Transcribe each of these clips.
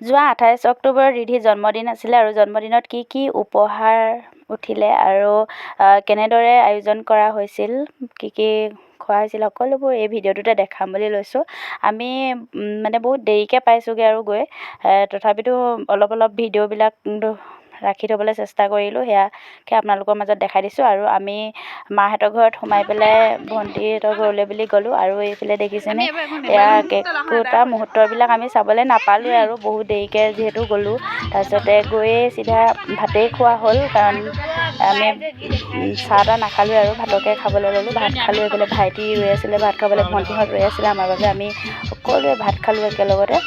যোৱা 28 অক্টোবৰত ৰিধিৰ জন্মদিন আছিলে আৰু জন্মদিনত কি উপহাৰ উঠিলে আৰু কেনেদৰে আয়োজন কৰা হৈছিল কি খোৱা হৈছিল সকলোবোৰ এই ভিডিঅ'টোতে দেখাম বুলি লৈছোঁ। আমি মানে বহুত দেৰিকৈ পাইছোঁগৈ আৰু গৈ তথাপিতো অলপ ভিডিঅ'বিলাক ৰাখি থ'বলৈ চেষ্টা কৰিলোঁ, সেয়াকে আপোনালোকৰ মাজত দেখাই দিছোঁ। আৰু আমি মাহঁতৰ ঘৰত সোমাই পেলাই ভণ্টিহঁতৰ ঘৰলৈ বুলি গ'লোঁ আৰু এইফালে দেখিছেনে এয়া কেকটা মুহূৰ্তবিলাক আমি চাবলৈ নাপালোৱে আৰু বহুত দেৰিকৈ যিহেতু গ'লোঁ। তাৰপিছতে গৈয়ে চিধা ভাতেই খোৱা হ'ল, কাৰণ আমি চাহ তাহ নাখালোৱে আৰু ভাতকে খাবলৈ ল'লোঁ। ভাত খালোঁ, এইফালে ভাইটি ৰৈ আছিলে ভাত খাবলৈ, ভণ্টিহঁত ৰৈ আছিলে আমাৰ বাবে, আমি সকলোৱে ভাত খালোঁ একেলগতে।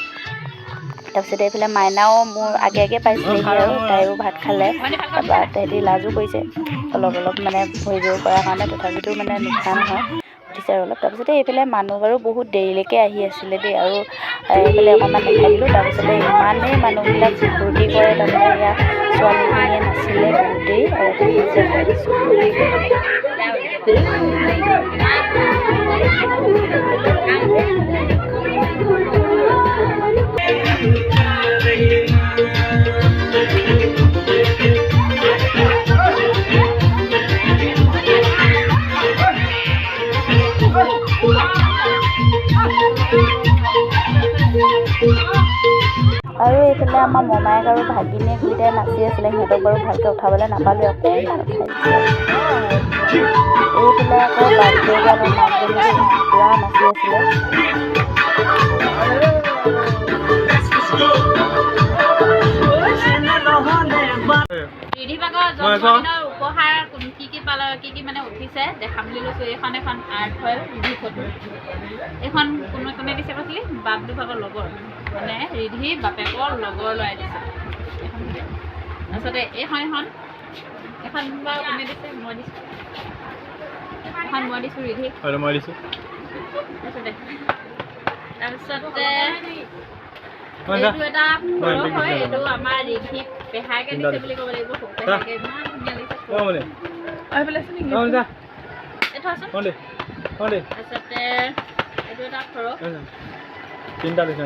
তাৰপিছতে এইফালে মাইনাও মোৰ আগে পাইছিলেহি আৰু তাইও ভাত খালে। তাৰপৰা তাহাঁতি লাজো কৰিছে অলপ মানে ভৰি জোৰ কৰাৰ কাৰণে, তথাপিতো মানে নুঠা নহয়, উঠিছে আৰু অলপ। তাৰপিছতে এইফালে মানুহ বাৰু বহুত দেৰিলৈকে আহি আছিলে দেই, আৰু এইফালে অকণমান দেখাই দিলোঁ। তাৰপিছতে ইমানেই মানুহবিলাক ফূৰ্তি কৰে, তাৰমানে এয়া ছোৱালীখিনিয়ে নাছিলে বহুত দেৰি, আৰু আপোনালোকক দেখাই দিছোঁ। আৰু এইফালে আমাৰ মমায়েক আৰু ভাগিনীয়েক দুইটাই নাচি আছিলে, সিহঁতক বাৰু ভালকৈ উঠাবলৈ নাপালোঁ, অকণমান উঠাই দিছোঁ। এইফালে আকৌ বাৰ্থডে গাৰ্লৰ মাকজনী দেই পূৰা নাচি আছিলে। ৰিধি ভাগৰ জন্মদিনৰ উপহাৰ কি মানে উঠিছে দেখাম বুলি লৈছোঁ। এখন আৰ্ট হয় ৰিধি ফটো, এইখন কোনে দিছে কৈছিলি? বাবলু ভাগৰ লগৰ, মানে ৰিধি বাপেকৰ লগৰ ল'ৰাই দিছে এখন। তাৰপিছতে এখন বাৰু কোনে দিছে? মই দিছোঁ, এখন মই দিছোঁ ৰিধিক। তাৰপিছতে এইটো এটা ফৰক হয়, এইটো আমাৰ ৰিধি পেহাকে দিছে বুলি ক'ব লাগিব। পেহাকে ইমান ধুনীয়া লাগিছে। তাৰপিছতে এইটো এটা ফৰক, তিনিটা দিছে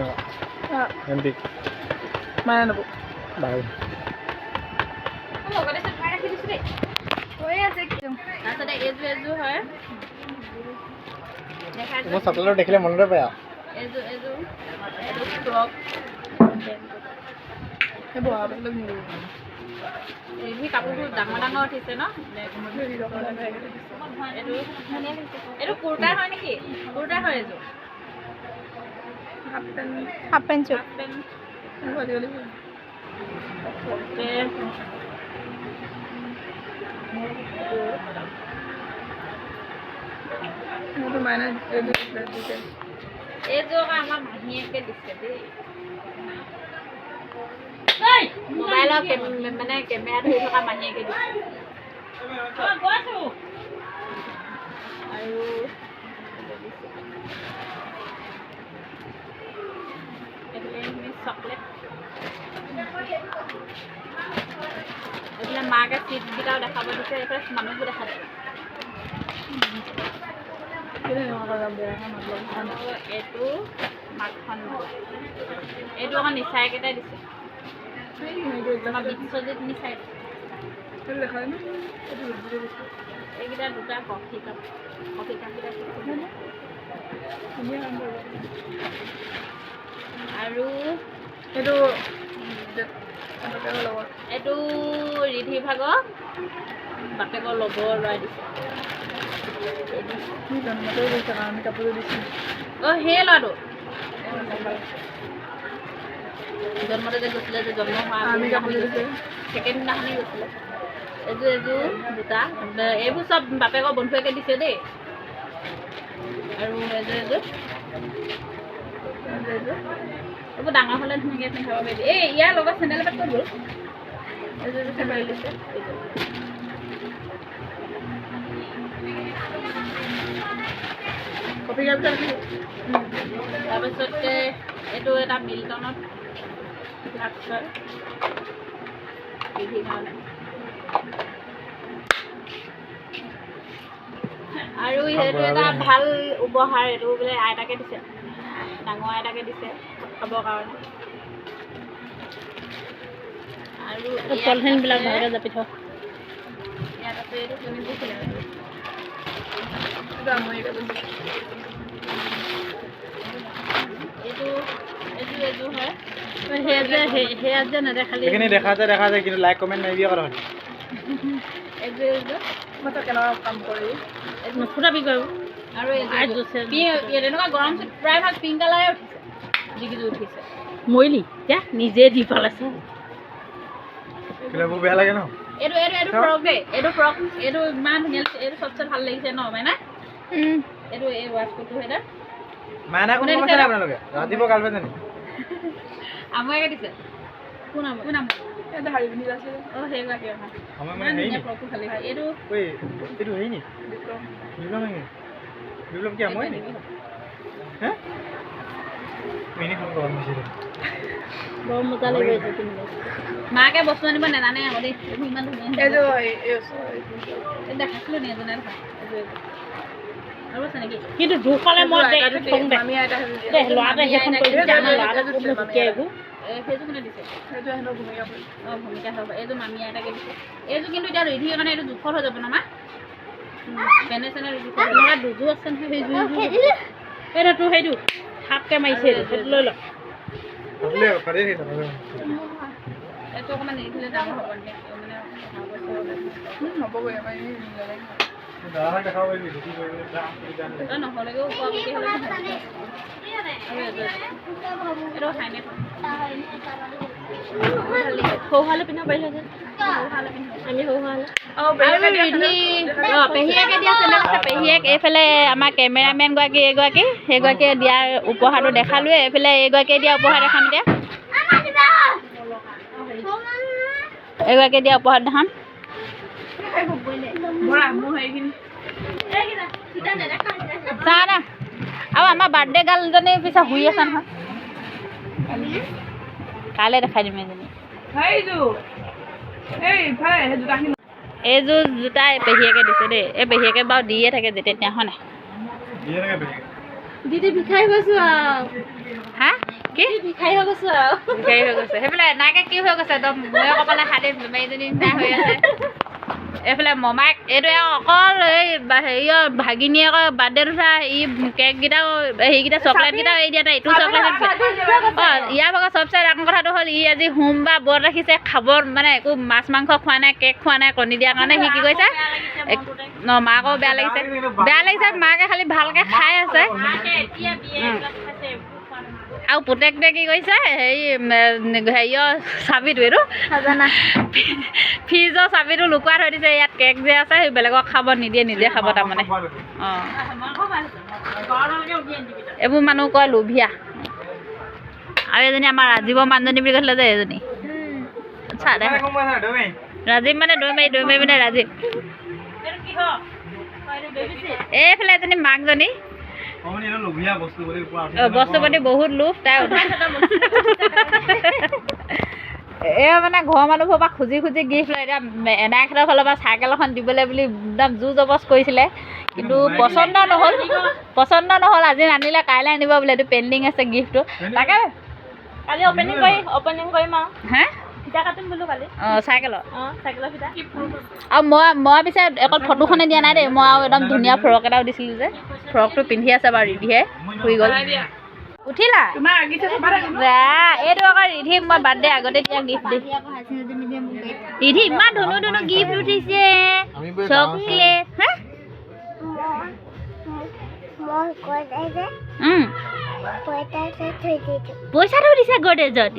তাৰপিছতে এইযোৰ হয় দেখিলে মনতে পায় আৰু এইটো ফ্ৰক। ৰিধি কাপোৰবোৰ ডাঙৰ উঠিছে ন? এইটো কুৰ্তা হয় নেকি? কুৰ্তা হয় এইযোৰ, হাফ পেণ্ট। এইযোৰ আমাৰ মাহীয়েকে দিছে দেই, মোবাইলৰ মানে কেমেৰা ধৰি থকা মাহীয়েকে দিছে। আৰু চকলেট, এইফালে মাকে চিপছকেইটাও দেখাব দিছে, এইফালে মানুহবোৰ দেখা যায়। এইটো মাখন, এইটো আকৌ নিচাইকেইটাই দিছে, আমাৰ বিশ্বজিত নিচাই দিছে। এইকেইটা দুটা কফি কাপ আৰু এইটো ৰিধি ভাগৰ বাপেকৰ লগৰ ল'ৰাই দিছে। সেই ল'ৰাটো জন্মতে যে গৈছিলে, যে জন্ম হোৱা ছেকেণ্ড দিনাখনি গৈছিলে। এইযোৰ দুটা, এইবোৰ চব বাপেকৰ বন্ধুৱেকে দিছে দেই। আৰু এইযোৰ এইবোৰ ডাঙৰ হ'লে ধুনীয়াকৈ পিন্ধাব পাৰিবি। এই ইয়াৰ লগত চেণ্ডেল এপাত ক'ত গ'ল? এইযোৰ চেণ্ডেল দিছে। তাৰপিছতে এইটো এটা মিল্টনত আৰু সেইটো এটা ভাল উপহাৰ, এইটো বোলে আইতাকে দিছে, ডাঙৰ আইতাকে দিছে খাবৰ কাৰণে। পলিথিনবিলাক ভালকৈ জাপি থওঁ ইয়াত আছে এইটো তুমি কৈছিলা এইটো হয় সেয়া যে নেদেখালি এইখিনি দেখা যায় কিন্তু লাইক কমেণ্ট মাৰিবি আকৌ তহঁতি মই তো কেনেকুৱা কাম কৰি নুফুটাবি গৈ আৰু এনেকুৱা গৰম প্ৰায়ভাগ পিংক কালাৰে উঠিছে যিকেইযোৰ উঠিছে মৰিলি এতিয়া নিজে দি পেলাইছে বেয়া লাগে ন এইটো ফ্ৰক দেই এইটো ফ্ৰক এইটো ইমান ধুনীয়া এইটো চবচে ভাল লাগিছে ন মাইনা এইটো এই ৱাচ কোটটো এটা মাইনা কোন আছে আপোনালোকে ৰাতিপুৱা কাল পাইছে আমাকে দিছে কোন এটা হাৰি পিন্ধি আছে সেইগৰাকী আমাৰ মানে হেৰি নি ফ্ৰকটো খালি এইটো এইটো হেৰি নি বিপ্লৱ কি আমই নি হে মিনি ফোন কৰা মিছিলে বৰ মজা লাগি আছে পিন্ধিলে মাকে বস্তু আনিব নেজানে আকৌ দেই এইবোৰ ইমান ধুনীয়া দেখাইছিলো নি এজনে আৰু আছে নেকি কিন্তু জোখ পালে মই ল'ৰাটোৱে সেইখন সেইযোৰ কোনে দিছে সেইটো হেনো ভূমিকা হ'ব এইযোৰ মামী আইতাকে দিছে এইযোৰ কিন্তু এতিয়া ৰেডি কাৰণে এইটো জোখত হৈ যাব ন মা পেনে চেনে জোখত লগা দুযোৰ আছে নহয় সেইযোৰ এইটো সেইটো হাফকৈ মাৰিছে সেইটো লৈ ল এইটো অকণমান এৰি দিলে ডাঙৰ হ'ব মানে হ'বগৈ আমাৰ নহ'লেগেও পোৱাবগৈ হ'লে সৌহালে পিন্ধিব পাৰিলে আমি সৌহালে পেহীয়েকে দিয়া চেনেল আছে পেহীয়েক এইফালে আমাৰ কেমেৰামেনগৰাকী সেইগৰাকীয়ে দিয়াৰ উপহাৰটো দেখালোৱে এইফালে এইগৰাকীয়ে দিয়া উপহাৰ দেখাম এতিয়া এইগৰাকীয়ে দিয়া উপহাৰ দেখাম চা না আৰু আমাৰ বাৰ্থডে গাৰ্লজনী পিছত শুই আছে নহয় কাইলৈ দেখাই দিম এজনী এইযোৰ জোতা পেহীয়েকে দিছে দেই এই পেহীয়েকে বাৰু দিয়ে থাকে যেতিয়া তেতিয়া হয় নাই দিদি ভিখাৰী গৈছোঁ আৰু হা কি ভিখাৰী হৈ গৈছোঁ আৰু ভিখাৰী হৈ গৈছে সেইফালে এনেকৈ কি হৈ গৈছে একদম ময়ে কপালে হাতে বেমাৰীজনী নিচিনা হৈ আছে এইফালে মমাইক এইটো অকল এই হেৰিয়ৰ ভাগিনীয়েকৰ বাৰ্থডেত উঠা ই কেককেইটাও সেইকেইটা চকলেটকেইটাও এৰি দিয়া নাই ইটো চকলেট ইয়াৰ ভাগৰ চবচে ডাঙৰ কথাটো হ'ল ই আজি হোম বা ব্ৰত ৰাখিছে খাব মানে একো মাছ মাংস খোৱা নাই কেক খোৱা নাই কণী দিয়াৰ কাৰণে সি কি কৰিছে মাকো বেয়া লাগিছে মাকে খালি ভালকৈ খাই আছে আৰু পুতেকটোৱে কি কৰিছে হেৰিয়ৰ চাবিটো এইটো ফ্ৰিজৰ চাবিটো লুকুৱাই থৈ দিছে ইয়াত কেক যে আছে সেই বেলেগক খাব নিদিয়ে নিজে খাব তাৰমানে অঁ এইবোৰ মানুহ কয় লোভিয়া আৰু এজনী আমাৰ ৰাজীৱৰ মানুহজনী বুলি কৈছিলে যে এজনী ৰাজীৱ মানে দৈ মাৰি মানে ৰাজীৱ এইফালে এজনী মাকজনী বস্তু পাতি বহুত লোভ তাই এয়া মানে ঘৰৰ মানুহবোৰৰ পৰা খুজি গিফ্ট লয় এতিয়া এনাইহঁতৰ ফালৰ পৰা চাইকেল এখন দিবলৈ বুলি একদম জোৰ জবজ কৰিছিলে কিন্তু পচন্দ নহ'ল আজি নানিলে কাইলৈ আনিব বোলে এইটো পেণ্ডিং আছে গিফ্টটো তাকে কালি অপেনিং কৰিম আৰু হে ফিটা কাটিম বোলো কালি অঁ চাইকেলৰ ফিটা আৰু মই পিছে অকল ফটোখনে দিয়া নাই দেই মই আৰু একদম ধুনীয়া ফ্ৰক এটাও দিছিলোঁ যে ফ্ৰকটো পিন্ধি আছে বাৰু ৰিধিহে শুই গ'ল উঠিলা এইটো আকৌ ৰিধিক মই বাৰ্থডে আগতে দিয়া গিফ্ট দিম ৰিধি ইমান ধুনু গিফ্ট উঠিছে চকলেট হা পইচা থৈ দিছে গডৰেজত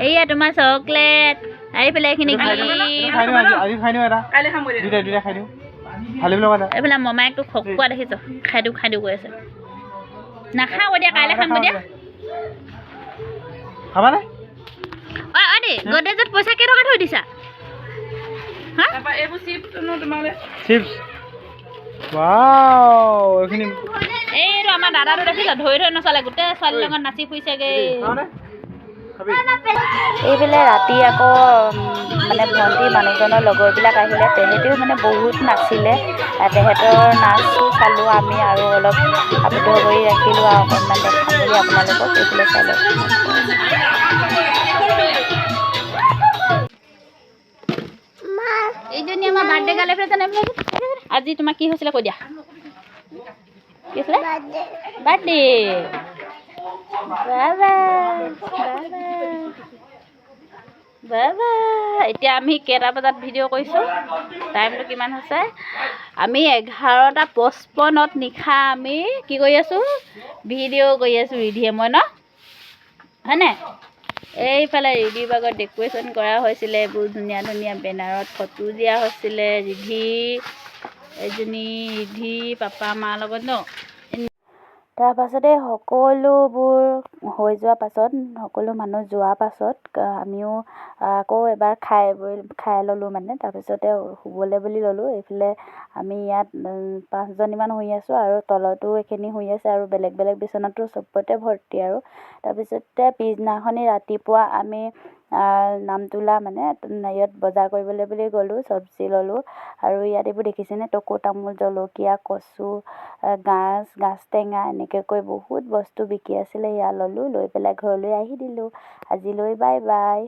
এয়া তোমাৰ চকলেট এইফালে এইখিনি এইফালে মমায়েকটো খকুৱা দেখিছ খাই দিওঁ কৈ আছে নাখাওঁ দিয়া কাইলৈ খাম দিয়া খাবানে অ' দেই গডৰেজত পইচা কেইটকা থৈ দিছা হা চিপছ ৱাও এইখিনি এইটো আমাৰ দাদাটো দেখিছ ধৰি নচলে গোটেই ছোৱালীৰ লগত নাচি ফুৰিছেগৈ এইফালে ৰাতি আকৌ মানে ভণ্টি মানুহজনৰ লগৰবিলাক আহিলে তেহেঁতেও মানে বহুত নাচিলে তেহেঁতৰ নাচটো চালোঁ আমি আৰু অলপ আবদ্ধ কৰি ৰাখিলোঁ আৰু অকণমান দেখাম বুলি আপোনালোকক এইফালে চাই লওক আজি তোমাৰ কি হৈছিলে কৈ দিয়া কি হৈছিলে বাৰ্থডে বাবা এতিয়া আমি কেইটা বজাত ভিডিঅ' কৰিছোঁ টাইমটো কিমান হৈছে আমি 11:55 নিশা আমি কি কৰি আছোঁ ভিডিঅ' কৰি আছোঁ ৰিধিয়ে মই ন হয়নে এইফালে ৰিধিৰ বাগত ডেক'ৰেশ্যন কৰা হৈছিলে এইবোৰ ধুনীয়া ধুনীয়া বেনাৰত ফটো দিয়া হৈছিলে ৰিধি এজনী ৰিধি পাপা মাৰ লগত ন তাৰপাছতে সকলোবোৰ হৈ যোৱাৰ পাছত সকলো মানুহ যোৱাৰ পাছত আমিও আকৌ এবাৰ খাই ল'লোঁ মানে তাৰপিছতে শুবলৈ বুলি ল'লোঁ এইফালে আমি ইয়াত 5জনীমান শুই আছোঁ আৰু তলতো এইখিনি শুই আছে আৰু বেলেগ বেলেগ বিচনাতো চবতে ভৰ্তি আৰু তাৰপিছতে পিছদিনাখনি ৰাতিপুৱা আমি নামতোলা মানে ইয়াত বজাৰ কৰিবলৈ বুলি গ'লোঁ চব্জি ল'লোঁ আৰু ইয়াত এইবোৰ দেখিছেনে টকৌ তামোল জলকীয়া কচু গাজ টেঙা এনেকৈ কৈ বহুত বস্তু বিকি আছিলে সেয়া ল'লোঁ লৈ পেলাই ঘৰলৈ আহি দিলোঁ আজিলৈ বাই বাই